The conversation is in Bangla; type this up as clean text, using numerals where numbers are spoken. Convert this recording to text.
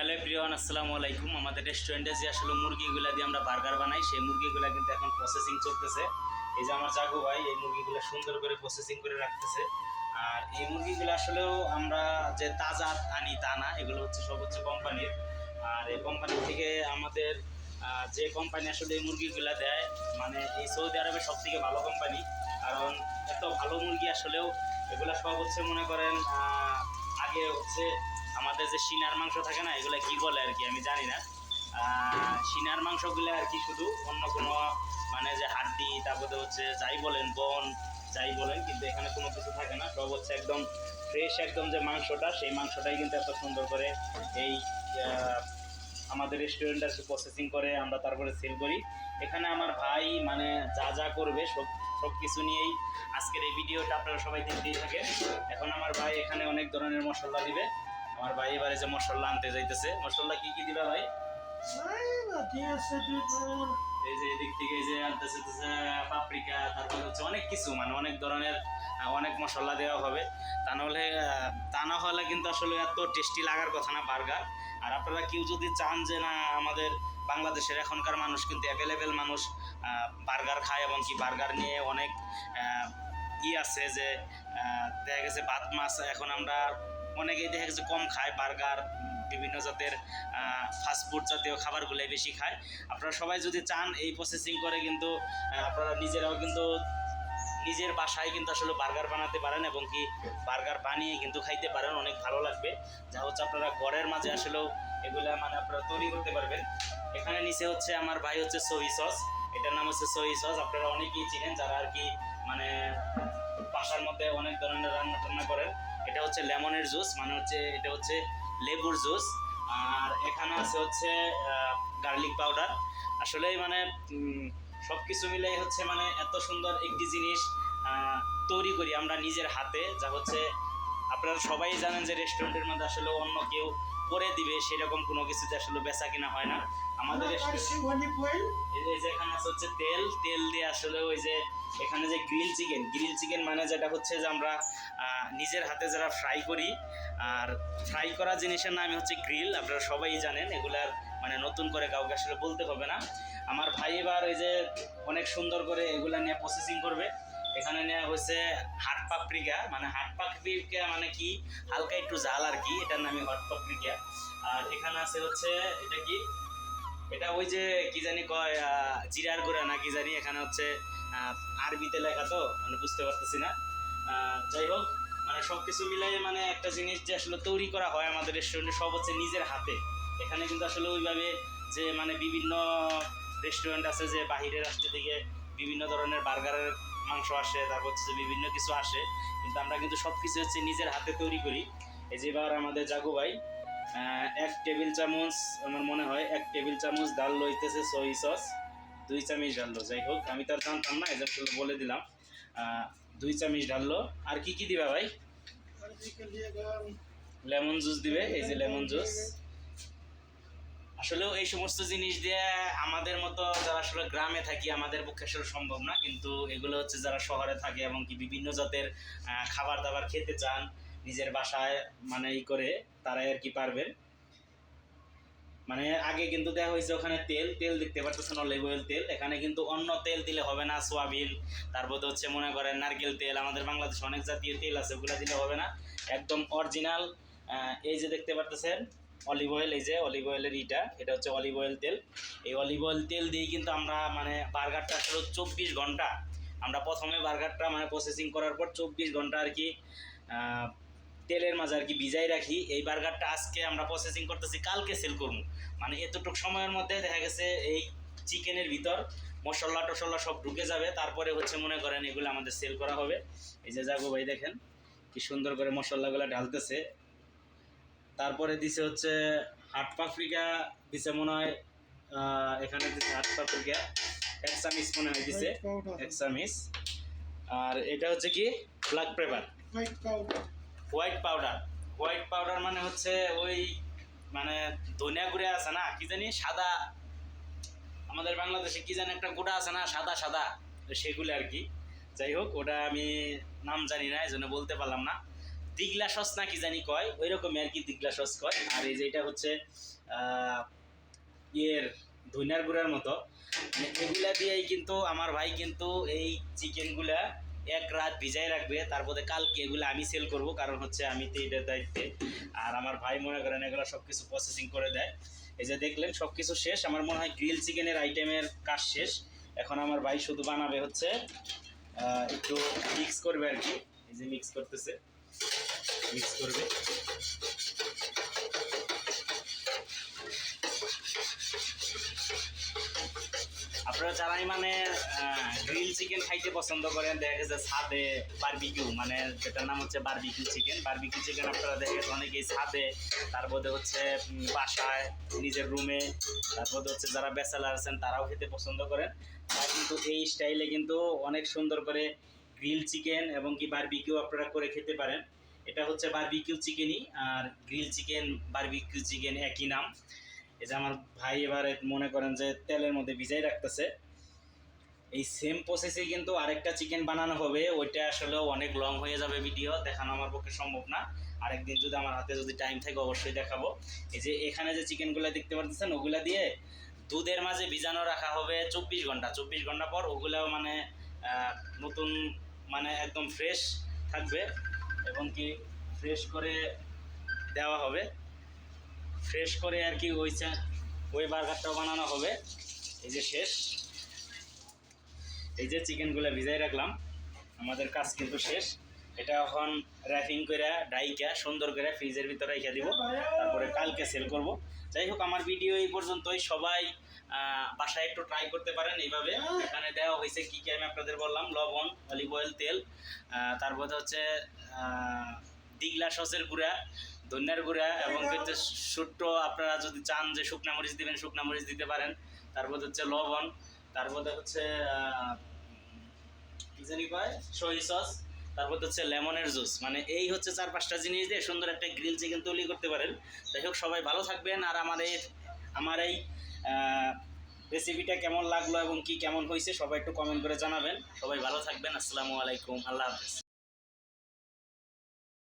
হ্যালো এভরিওয়ান, আসসালামু আলাইকুম। আমাদের রেস্টুরেন্টে যে আসলে মুরগিগুলো দিয়ে আমরা বার্গার বানাই, সেই মুরগিগুলো কিন্তু এখন প্রসেসিং চলতেছে। এই যে আমার জাগু ভাই এই মুরগিগুলো সুন্দর করে প্রসেসিং করে রাখতেছে। আর এই মুরগিগুলো আসলেও আমরা যে তাজা আনি তা না, এগুলো হচ্ছে সব হচ্ছে কোম্পানির। আর এই কোম্পানি থেকে আমাদের যে কোম্পানি আসলে এই মুরগিগুলো দেয়, মানে এই সৌদি আরবের সব থেকে ভালো কোম্পানি। কারণ এত ভালো মুরগি আসলেও এগুলো সব হচ্ছে মনে করেন আগে হচ্ছে আমাদের যে সিনার মাংস থাকে না, এগুলো কি বলে আর কি আমি জানি না। সিনার মাংসগুলো আর কি শুধু অন্য কোনো মানে যে হাড্ডি, তারপরে হচ্ছে যাই বলেন বন, যাই বলেন, কিন্তু এখানে কোনো কিছু থাকে না। সব হচ্ছে একদম ফ্রেশ, একদম যে মাংসটা, সেই মাংসটাই কিন্তু এত সুন্দর করে এই আমাদের রেস্টুরেন্টে আর কি প্রসেসিং করে আমরা তারপরে সেল করি। এখানে আমার ভাই মানে যা যা করবে সব কিছু নিয়েই আজকের এই ভিডিওটা আপনারা সবাই দেখতেই থাকে। এখন আমার ভাই এখানে অনেক ধরনের মশলা দিবে। আমার ভাই এবারে যে মশলা আনতে যাইতেছে, মশলা কি কি দিবে ভাই? এই যে এদিক থেকে এই যে আনতেছে পাপরিকা, তারপরে হচ্ছে অনেক কিছু, মানে অনেক ধরনের অনেক মশলা দেওয়া হবে। তা না হলে কিন্তু আসলে এত টেস্টি লাগার কথা না বার্গার। আর আপনারা কেউ যদি চান যে না, আমাদের বাংলাদেশের এখনকার মানুষ কিন্তু অ্যাভেলেবেল মানুষ বার্গার খায়, এবং কি বার্গার নিয়ে অনেক আছে যে দেখা গেছে ভাত মাছ এখন আমরা অনেকেই দেখা গেছে কম খায়, বার্গার বিভিন্ন জাতের ফাস্টফুড জাতীয় খাবারগুলোই বেশি খায়। আপনারা সবাই যদি চান এই প্রসেসিং করে কিন্তু আপনারা নিজেরাও কিন্তু নিজের বাসায় কিন্তু আসলে বার্গার বানাতে পারেন, এবং কি বার্গার বানিয়ে কিন্তু খাইতে পারেন, অনেক ভালো লাগবে। যা হচ্ছে আপনারা ঘরের মাঝে আসলেও এগুলা মানে আপনারা তৈরি করতে পারবেন। এখানে নিচে হচ্ছে আমার ভাই হচ্ছে সই সস, এটার নাম হচ্ছে সই সস। আপনারা অনেকেই চিনেন যারা আর কি মানে বাসার মধ্যে অনেক ধরনের রান্না টান্না করেন। এটা হচ্ছে লেমনের জুস, মানে হচ্ছে এটা হচ্ছে লেবুর জুস। আর এখানে আছে হচ্ছে গার্লিক পাউডার। আসলেই মানে সব কিছু মিলেই হচ্ছে মানে এত সুন্দর একটি জিনিস তৈরি করি আমরা নিজের হাতে। যা হচ্ছে আপনারা সবাই জানেন যে রেস্টুরেন্টের মধ্যে আসলে অন্য কেউ করে দিবে সেরকম কোনো কিছুতে আসলে বেচা কিনা হয় না। আমাদের যেখানে আছে হচ্ছে তেল দিয়ে আসলে ওই যে এখানে যে গ্রিল চিকেন মানে যেটা হচ্ছে যে আমরা নিজের হাতে যারা ফ্রাই করি, আর ফ্রাই করা জিনিসের নামই হচ্ছে গ্রিল। আপনারা সবাই জানেন, এগুলার মানে নতুন করে কাউকে আসলে বলতে হবে না। আমার ভাই এবার এই যে অনেক সুন্দর করে এগুলা নিয়ে প্রসেসিং করবে। এখানে নেওয়া হয়েছে হাট পাপরিকা, মানে হাট পাপরিকা মানে কি হালকা একটু ঝাল আর কি, এটার নামই হট পাপরিকা। আর এখানে আছে হচ্ছে এটা কি, এটা ওই যে কি জানি কয় জিরার গুঁড়া না কি জানি, এখানে হচ্ছে আরবিতে লেখা তো মানে বুঝতে পারতেছি না। যাই হোক, মানে সব কিছু মিলাই মানে একটা জিনিস যে আসলে তৈরি করা হয় আমাদের রেস্টুরেন্টে সব হচ্ছে নিজের হাতে। এখানে কিন্তু আসলে ওইভাবে যে মানে বিভিন্ন রেস্টুরেন্ট আছে যে বাহিরের রাষ্ট্র থেকে বিভিন্ন ধরনের বার্গারের মাংস আসে, তারপর হচ্ছে যে বিভিন্ন কিছু আসে, কিন্তু আমরা কিন্তু সব কিছু হচ্ছে নিজের হাতে তৈরি করি। এই যে এবার আমাদের জাগু ভাই 1 টেবিল চামচ, আমার মনে হয় 1 টেবিল চামচ ডাল লইতেছে সই সস, 2 চামচ ঢাললো। যাই হোক, আমি তো আর জানতাম না, এটা আসলে বলে দিলাম। 2 চামচ ঢাললো। আর কি কি দিবা ভাই? লেমন জুস দিবে, এই যে লেমন জুস। আসলেও এই সমস্ত জিনিস দিয়ে আমাদের মতো যারা আসলে গ্রামে থাকি আমাদের পক্ষে আসলে সম্ভব না, কিন্তু এগুলো হচ্ছে যারা শহরে থাকে এবং কি বিভিন্ন জাতের খাবার দাবার খেতে চান নিজের বাসায় মানে করে, তারাই আর কি পারবেন। মানে আগে কিন্তু দেওয়া হয়েছে ওখানে তেল দেখতে পাচ্ছেন, অলিভ অয়েল তেল। এখানে কিন্তু অন্য তেল দিলে হবে না, সোয়াবিন, তারপর হচ্ছে মনে করেন নারকেল তেল, আমাদের বাংলাদেশে অনেক জাতীয় তেল আছে, ওগুলো দিলে হবে না। একদম অরিজিনাল এই যে দেখতে পারতেছেন অলিভ অয়েল, এই যে অলিভ অয়েলের এটা হচ্ছে অলিভ অয়েল তেল। এই অলিভ অয়েল তেল দিয়ে কিন্তু আমরা মানে বার্গারটা আসলে 24 ঘন্টা, আমরা প্রথমে বার্গারটা মানে প্রসেসিং করার পর 24 ঘন্টা আর কি তেলের মাঝে আর কি ভিজাই রাখি। এই বার্গারটা আজকে আমরা প্রসেসিং করতেছি, কালকে সেল করবো। মানে এতটুকু সময়ের মধ্যে দেখা গেছে এই চিকেনের ভিতর মশলা টশলা সব ঢুকে যাবে, তারপরে হচ্ছে মনে করেন এগুলো আমাদের সেল করা হবে। এই যে যাবো ভাই দেখেন কি সুন্দর করে মশলাগুলো ঢালতেছে। তারপরে দিছে হচ্ছে হাট পাপরিকা দিছে মনে হয়, এখানে দিছে হাট পাপরিকা 1 চামচ মনে হয় দিছে, 1 চামচ। আর এটা হচ্ছে কি ব্ল্যাক পেপার, হোয়াইট পাউডার মানে হচ্ছে ওই মানে ধনিয়া গুঁড়া আছে না কি জানি সাদা, আমাদের বাংলাদেশে কি জানি একটা গুঁড়া আছে না সাদা সাদা, সেগুলো আর কি। যাই হোক, ওটা আমি নাম জানি না, এই জন্য বলতে পারলাম না। দিগলা সস না কি জানি কয়, ওই রকমই আর কি দিগলা সস কয়। আর এই যে এটা হচ্ছে ইয়ের ধনিয়ার গুঁড়ার মতো, মানে এগুলা দিয়েই কিন্তু আমার ভাই কিন্তু এই চিকেনগুলা এক রাত ভিজাই রাখবে, তারপরে কালকে এগুলো আমি সেল করব, কারণ হচ্ছে আমি তো এটার দায়িত্বে। আর আমার ভাই মনে করেন এগুলো সব কিছু প্রসেসিং করে দেয়। এই যে দেখলেন সব কিছু শেষ, আমার মনে হয় গ্রিল চিকেনের আইটেমের কাজ শেষ। এখন আমার ভাই শুধু বানাবে হচ্ছে একটু মিক্স করবে আর কি। এই যে মিক্স করতেছে, মিক্স করবে। আপনারা যারাই মানে গ্রিল চিকেন খাইতে পছন্দ করেন, দেখা গেছে ছাদে বারবিকিউ, মানে যেটার নাম হচ্ছে বারবিকিউ চিকেন, বারবিকিউ চিকেন আপনারা দেখা গেছে অনেকেই ছাদে, তারপরে হচ্ছে বাসায় নিজের রুমে, তারপরে হচ্ছে যারা ব্যাচেলার আছেন তারাও খেতে পছন্দ করেন। তারা কিন্তু এই স্টাইলে কিন্তু অনেক সুন্দর করে গ্রিল চিকেন এবং কি বারবিকিউ আপনারা করে খেতে পারেন। এটা হচ্ছে বারবিকিউ চিকেনই, আর গ্রিল চিকেন বারবিকিউ চিকেন একই নাম। এই যে আমার ভাই এবারে মনে করেন যে তেলের মধ্যে ভিজাই রাখতেছে। এই সেম প্রসেসে কিন্তু আরেকটা চিকেন বানানো হবে, ওইটা আসলে অনেক লং হয়ে যাবে, ভিডিও দেখানো আমার পক্ষে সম্ভব না। আরেকদিন যদি আমার হাতে যদি টাইম থাকে অবশ্যই দেখাবো। এই যে এখানে যে চিকেনগুলো দেখতে পাচ্ছেন, ওগুলা দিয়ে দুধের মাঝে ভিজানো রাখা হবে 24 ঘন্টা। 24 ঘন্টা পর ওগুলাও মানে নতুন, মানে একদম ফ্রেশ থাকবে, এবং কি ফ্রেশ করে দেওয়া হবে, ফ্রেশ করে আর কি ওই বার্গারটাও বানানো হবে। এই যে শেষ, এই যে চিকেনগুলো ভিজাই রাখলাম, আমাদের কাজ কিন্তু শেষ। এটা এখন র্যাপিং করে ডাইকা সুন্দর করে ফ্রিজের ভিতরে রেখে দিব, তারপরে কালকে সেল করব। যাই হোক, আমার ভিডিও এই পর্যন্তই। সবাই বাসায় একটু ট্রাই করতে পারেন এইভাবে। এখানে দেওয়া হয়েছে কী কী আমি আপনাদের বললাম: লবণ, অলিভ অয়েল, তেল, তারপরে হচ্ছে দিগলা সসের গুঁড়া, ধনিয়ার গুঁড়া, এবং হচ্ছে ছোট্ট আপনারা যদি চান যে শুকনা মরিচ দিবেন শুকনা মরিচ দিতে পারেন, তারপর হচ্ছে লবণ, তারপরে হচ্ছে কি জানি কয় সয়া সস, তারপর হচ্ছে লেমনের জুস। মানে এই হচ্ছে 4-5টা জিনিস দিয়ে সুন্দর একটা গ্রিল চিকেন তৈরি করতে পারেন। যাই হোক, সবাই ভালো থাকবেন। আর আমার এই রেসিপিটা কেমন লাগলো এবং কি কেমন হয়েছে সবাই একটু কমেন্ট করে জানাবেন। সবাই ভালো থাকবেন। আসসালামু আলাইকুম, আল্লাহ হাফেজ।